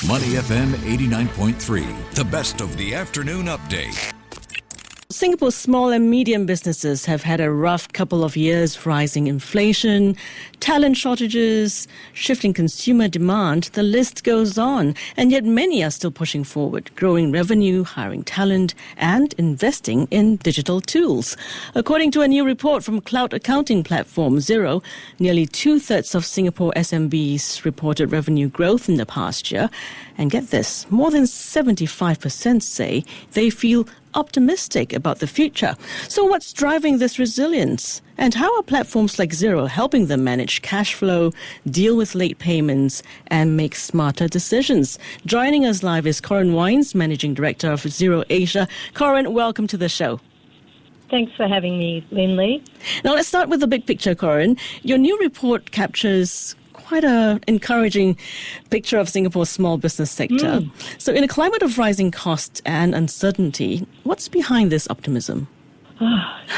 Money FM 89.3, the best of the afternoon update. Singapore's small and medium businesses have had a rough couple of years. Rising inflation, talent shortages, shifting consumer demand, the list goes on. And yet many are still pushing forward, growing revenue, hiring talent, and investing in digital tools. According to a new report from cloud accounting platform Xero, nearly 2/3 of Singapore SMEs reported revenue growth in the past year. And get this, more than 75% say they feel optimistic about the future. So what's driving this resilience? And how are platforms like Xero helping them manage cash flow, deal with late payments, and make smarter decisions? Joining us live is Koren Wines, Managing Director of Xero Asia. Koren, welcome to the show. Thanks for having me, Lynlee. Now let's start with the big picture, Koren. Your new report captures quite an encouraging picture of Singapore's small business sector. So in a climate of rising costs and uncertainty, what's behind this optimism?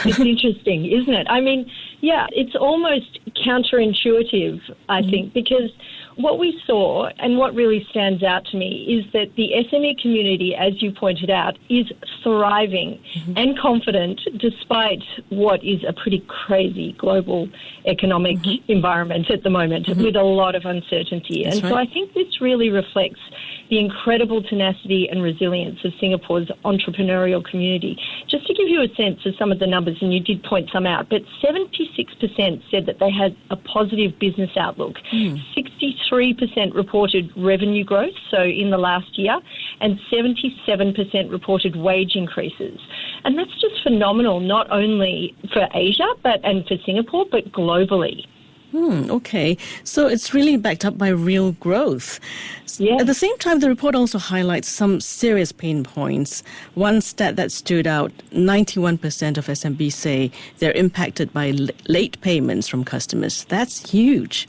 It's interesting, isn't it? I mean, yeah, it's almost counterintuitive, I think, because what we saw and what really stands out to me is that the SME community, as you pointed out, is thriving and confident despite what is a pretty crazy global economic environment at the moment with a lot of uncertainty. That's So I think this really reflects the incredible tenacity and resilience of Singapore's entrepreneurial community. Just to give you a sense of some of the numbers, and you did point some out, but 76% said that they had a positive business outlook. 63% reported revenue growth, so in the last year, and 77% reported wage increases. And that's just phenomenal, not only for Asia and for Singapore, but globally. Okay, so it's really backed up by real growth. Yeah. At the same time, the report also highlights some serious pain points. One stat that stood out, 91% of SMBs say they're impacted by late payments from customers. That's huge.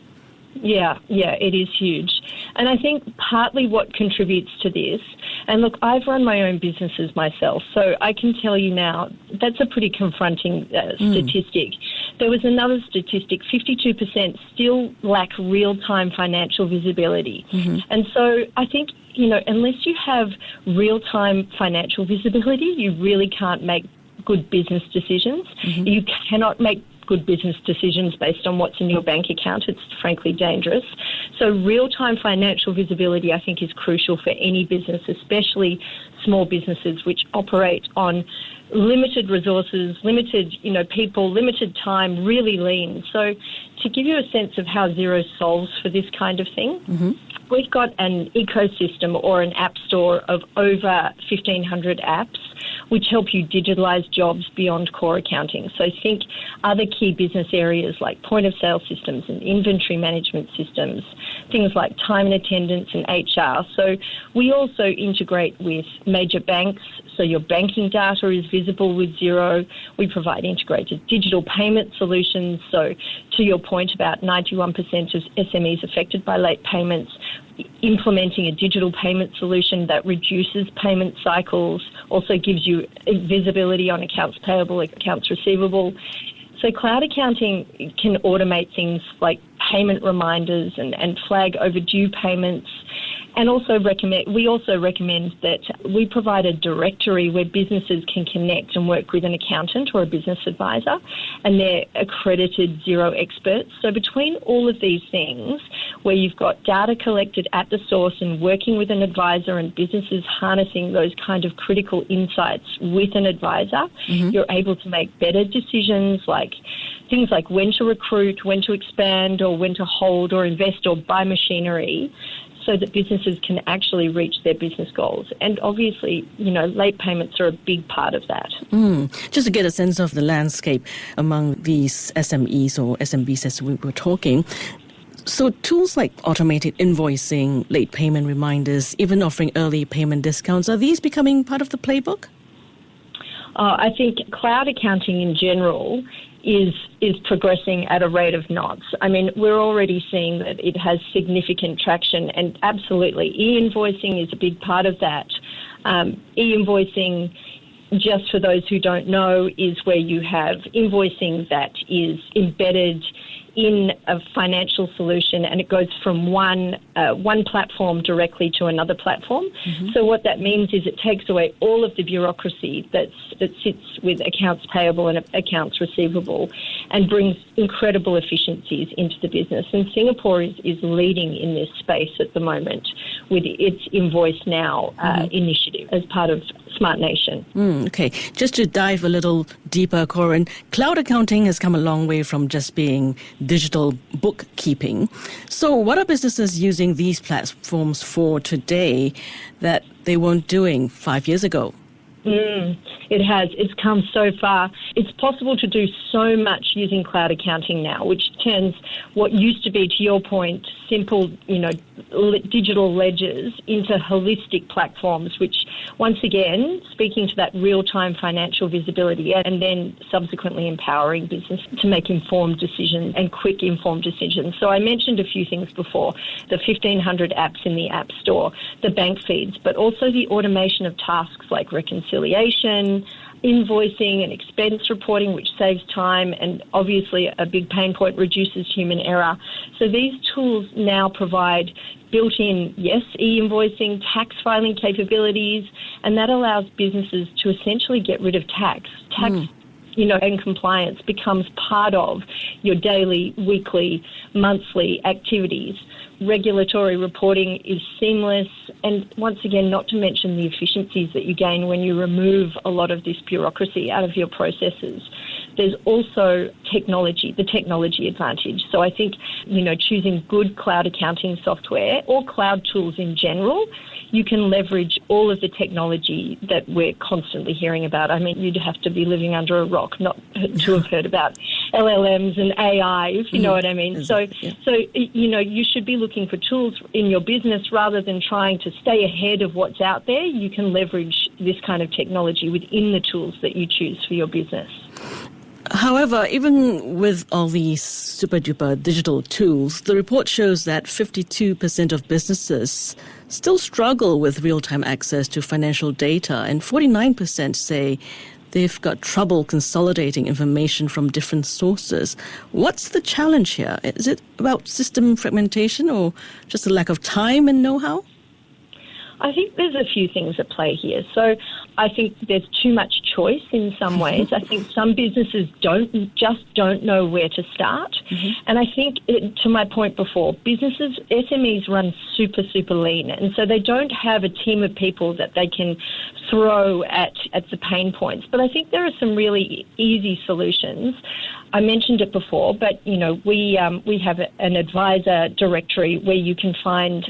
Yeah, it is huge. And I think partly what contributes to this, and look, I've run my own businesses myself, so I can tell you now that's a pretty confronting statistic. There was another statistic, 52% still lack real-time financial visibility. And so I think, unless you have real-time financial visibility, you really can't make good business decisions. You cannot make good business decisions based on what's in your bank account. It's frankly dangerous. So real-time financial visibility, I think, is crucial for any business, especially small businesses which operate on limited resources, limited, people, limited time, really lean. So to give you a sense of how Xero solves for this kind of thing, we've got an ecosystem or an app store of over 1,500 apps which help you digitalize jobs beyond core accounting. So think other key business areas like point-of-sale systems and inventory management systems, things like time and attendance and HR. So we also integrate with major banks, so your banking data is visible with Xero. We provide integrated digital payment solutions. So to your point about 91% of SMEs affected by late payments, implementing a digital payment solution that reduces payment cycles, also gives you visibility on accounts payable, accounts receivable. So cloud accounting can automate things like payment reminders and flag overdue payments. And we also recommend that we provide a directory where businesses can connect and work with an accountant or a business advisor, and they're accredited Xero experts. So between all of these things, where you've got data collected at the source and working with an advisor and businesses harnessing those kind of critical insights with an advisor, you're able to make better decisions like things like when to recruit, when to expand, or when to hold or invest or buy machinery, so that businesses can actually reach their business goals. And obviously, late payments are a big part of that. Just to get a sense of the landscape among these SMEs or SMBs as we were talking, so tools like automated invoicing, late payment reminders, even offering early payment discounts, are these becoming part of the playbook? I think cloud accounting in general is progressing at a rate of knots. I mean, we're already seeing that it has significant traction, and absolutely, e-invoicing is a big part of that. E-invoicing, just for those who don't know, is where you have invoicing that is embedded in a financial solution, and it goes from one platform directly to another platform. Mm-hmm. So what that means is it takes away all of the bureaucracy that sits with accounts payable and accounts receivable, and brings incredible efficiencies into the business. And Singapore is leading in this space at the moment with its Invoice Now initiative as part of Smart Nation. Okay, just to dive a little deeper, Koren, cloud accounting has come a long way from just being digital bookkeeping. So what are businesses using these platforms for today that they weren't doing 5 years ago? It has. It's come so far. It's possible to do so much using cloud accounting now, which turns what used to be, to your point, simple, digital ledgers into holistic platforms, which, once again, speaking to that real-time financial visibility and then subsequently empowering business to make informed decisions and quick informed decisions. So I mentioned a few things before, the 1,500 apps in the App Store, the bank feeds, but also the automation of tasks like reconciliation, invoicing and expense reporting, which saves time and obviously a big pain point, reduces human error. So these tools now provide built-in, e-invoicing, tax filing capabilities, and that allows businesses to essentially get rid of tax. And compliance becomes part of your daily, weekly, monthly activities. Regulatory reporting is seamless, and once again, not to mention the efficiencies that you gain when you remove a lot of this bureaucracy out of your processes. There's also the technology advantage. So I think, choosing good cloud accounting software or cloud tools in general, you can leverage all of the technology that we're constantly hearing about. I mean, you'd have to be living under a rock not to have heard about LLMs and AI, if you know what I mean. So you should be looking for tools in your business rather than trying to stay ahead of what's out there. You can leverage this kind of technology within the tools that you choose for your business. However, even with all these super-duper digital tools, the report shows that 52% of businesses still struggle with real-time access to financial data, and 49% say they've got trouble consolidating information from different sources. What's the challenge here? Is it about system fragmentation or just a lack of time and know-how? I think there's a few things at play here. So I think there's too much choice in some ways. I think some businesses don't know where to start. And I think, to my point before, SMEs run super, super lean. And so they don't have a team of people that they can throw at the pain points. But I think there are some really easy solutions. I mentioned it before, but, we have an advisor directory where you can find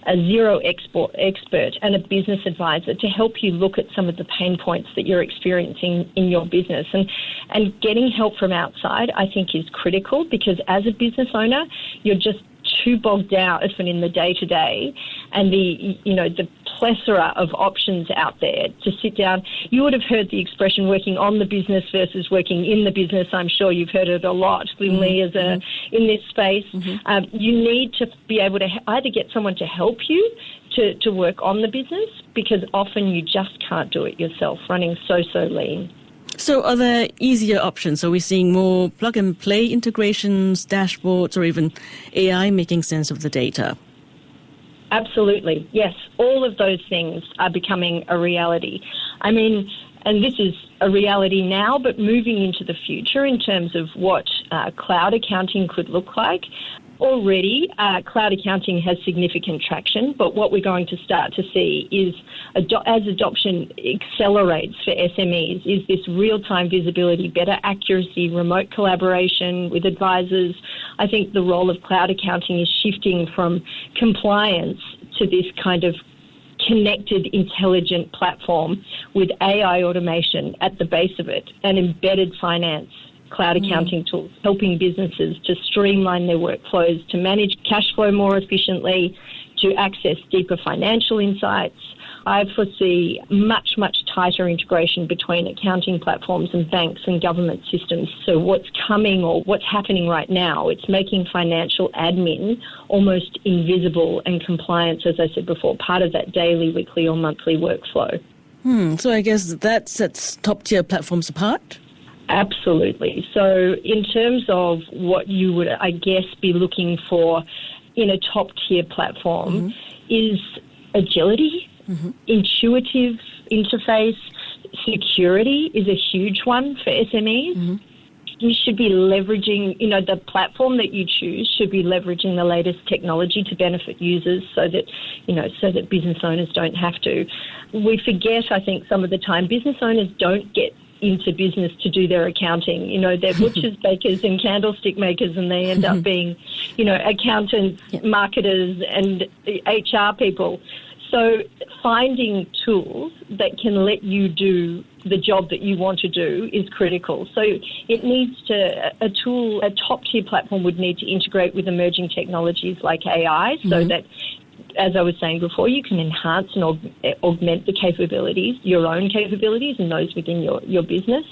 a Xero expert and a business advisor to help you look at some of the pain points that you're experiencing in your business. And getting help from outside, I think, is critical, because as a business owner, you're just too bogged down in the day-to-day, and the plethora of options out there to sit down. You would have heard the expression working on the business versus working in the business. I'm sure you've heard it a lot, Lynlee, in this space. You need to be able to either get someone to help you to work on the business, because often you just can't do it yourself, running so lean. So are there easier options? Are we seeing more plug-and-play integrations, dashboards, or even AI making sense of the data? Absolutely, yes. All of those things are becoming a reality. I mean, and this is a reality now, but moving into the future in terms of what cloud accounting could look like. Already, cloud accounting has significant traction, but what we're going to start to see is, as adoption accelerates for SMEs, is this real-time visibility, better accuracy, remote collaboration with advisors. I think the role of cloud accounting is shifting from compliance to this kind of connected, intelligent platform with AI automation at the base of it, and embedded finance cloud accounting tools, helping businesses to streamline their workflows, to manage cash flow more efficiently, to access deeper financial insights. I foresee much, much tighter integration between accounting platforms and banks and government systems. So what's coming, or what's happening right now, it's making financial admin almost invisible, and compliance, as I said before, part of that daily, weekly or monthly workflow. So I guess that sets top-tier platforms apart? Absolutely. So in terms of what you would, I guess, be looking for in a top-tier platform is agility, intuitive interface. Security is a huge one for SMEs. You should be leveraging, the platform that you choose should be leveraging the latest technology to benefit users so that business owners don't have to. We forget, I think, some of the time, business owners don't get into business to do their accounting. They're butchers, bakers and candlestick makers, and they end up being, accountants, marketers and HR people. So finding tools that can let you do the job that you want to do is critical. So it needs to, a top-tier platform would need to integrate with emerging technologies like AI so that, as I was saying before, you can enhance and augment the capabilities, your own capabilities and those within your business.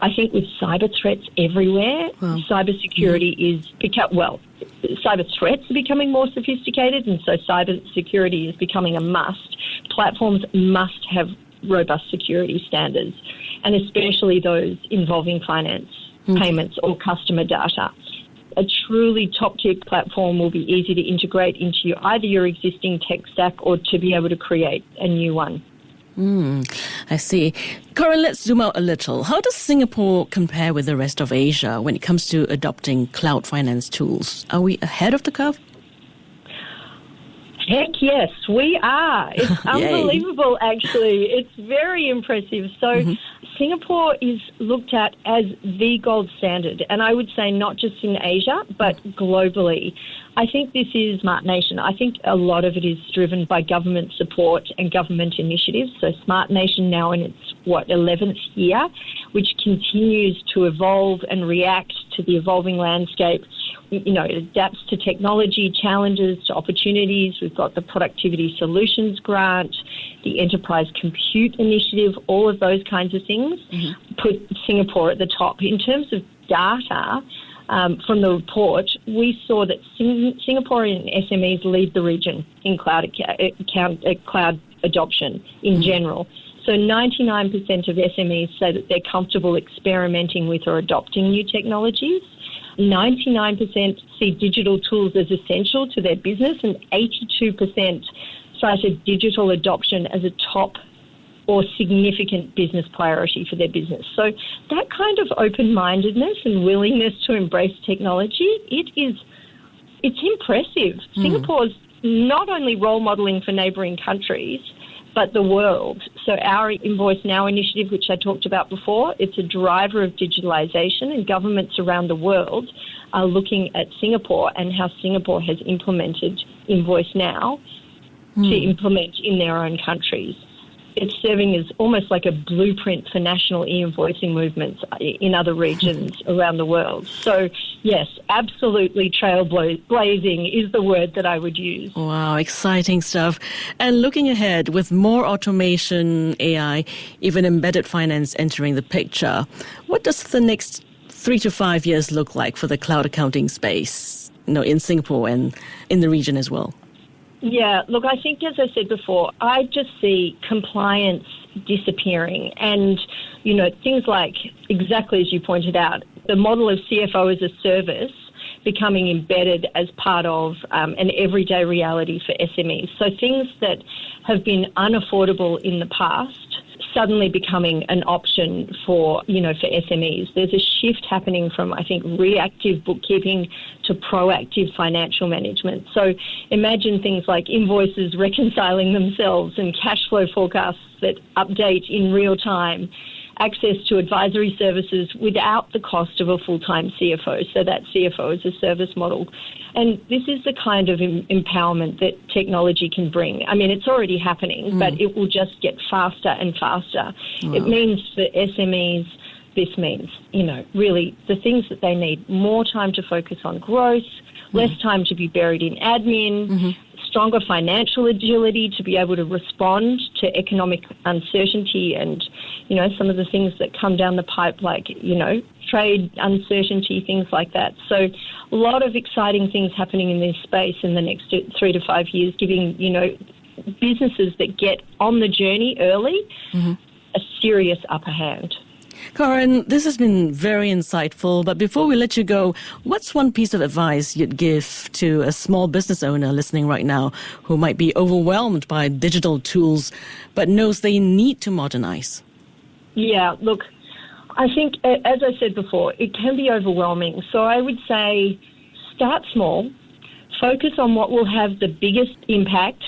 I think with cyber threats everywhere, cybersecurity cyber threats are becoming more sophisticated, and so cyber security is becoming a must. Platforms must have robust security standards, and especially those involving finance, payments or customer data. A truly top-tier platform will be easy to integrate into either your existing tech stack or to be able to create a new one. I see. Koren, let's zoom out a little. How does Singapore compare with the rest of Asia when it comes to adopting cloud finance tools? Are we ahead of the curve? Heck yes, we are. It's unbelievable, actually. It's very impressive. So Singapore is looked at as the gold standard, and I would say not just in Asia, but globally. I think this is Smart Nation. I think a lot of it is driven by government support and government initiatives. So Smart Nation now in its, 11th year, which continues to evolve and react to the evolving landscape. It adapts to technology challenges, to opportunities. We've got the Productivity Solutions Grant, the Enterprise Compute Initiative, all of those kinds of things put Singapore at the top. In terms of data, from the report, we saw that Singaporean SMEs lead the region in cloud adoption in general. So 99% of SMEs say that they're comfortable experimenting with or adopting new technologies. 99% see digital tools as essential to their business, and 82% cited digital adoption as a top or significant business priority for their business. So that kind of open-mindedness and willingness to embrace technology, it's impressive. Singapore's not only role modelling for neighbouring countries, but the world. So our Invoice Now initiative, which I talked about before, it's a driver of digitalisation, and governments around the world are looking at Singapore and how Singapore has implemented Invoice Now to implement in their own countries. It's serving as almost like a blueprint for national e-invoicing movements in other regions around the world. So, yes, absolutely trailblazing is the word that I would use. Wow, exciting stuff. And looking ahead, with more automation, AI, even embedded finance entering the picture, what does the next 3 to 5 years look like for the cloud accounting space, in Singapore and in the region as well? Yeah, look, I think, as I said before, I just see compliance disappearing and, things like, exactly as you pointed out, the model of CFO as a service becoming embedded as part of an everyday reality for SMEs. So things that have been unaffordable in the past suddenly becoming an option for SMEs. There's a shift happening from, I think, reactive bookkeeping to proactive financial management. So imagine things like invoices reconciling themselves and cash flow forecasts that update in real time, access to advisory services without the cost of a full-time CFO. So that CFO is a service model. And this is the kind of empowerment that technology can bring. I mean, it's already happening, but it will just get faster and faster. Wow. It means for SMEs, this means, really the things that they need: more time to focus on growth, less time to be buried in admin, stronger financial agility to be able to respond to economic uncertainty and, some of the things that come down the pipe, like, trade uncertainty, things like that. So a lot of exciting things happening in this space in the next 3 to 5 years, giving, businesses that get on the journey early a serious upper hand. Koren, this has been very insightful, but before we let you go, what's one piece of advice you'd give to a small business owner listening right now who might be overwhelmed by digital tools but knows they need to modernize? Yeah, look, I think, as I said before, it can be overwhelming. So I would say start small, focus on what will have the biggest impact.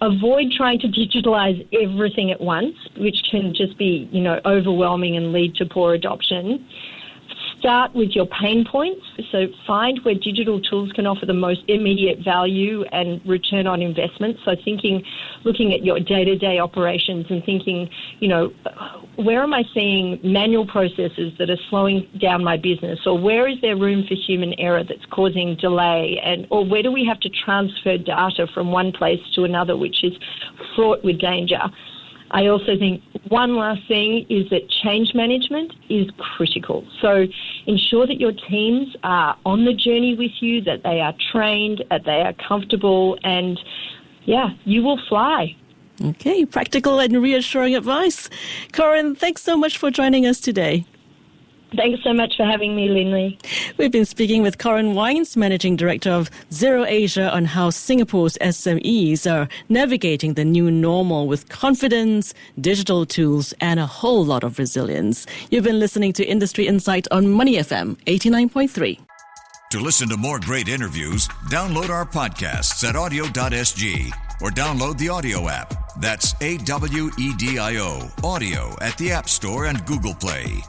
Avoid trying to digitalize everything at once, which can just be, overwhelming and lead to poor adoption. Start with your pain points. So find where digital tools can offer the most immediate value and return on investment. So looking at your day-to-day operations and thinking, where am I seeing manual processes that are slowing down my business? Or where is there room for human error that's causing delay? Or where do we have to transfer data from one place to another, which is fraught with danger? I also think one last thing is that change management is critical. So ensure that your teams are on the journey with you, that they are trained, that they are comfortable, and you will fly. Okay, practical and reassuring advice. Koren, thanks so much for joining us today. Thanks so much for having me, Lynlee. We've been speaking with Koren Wines, Managing Director of Xero Asia, on how Singapore's SMEs are navigating the new normal with confidence, digital tools, and a whole lot of resilience. You've been listening to Industry Insight on Money FM 89.3. To listen to more great interviews, download our podcasts at audio.sg or download the audio app. That's AWEDIO, audio at the App Store and Google Play.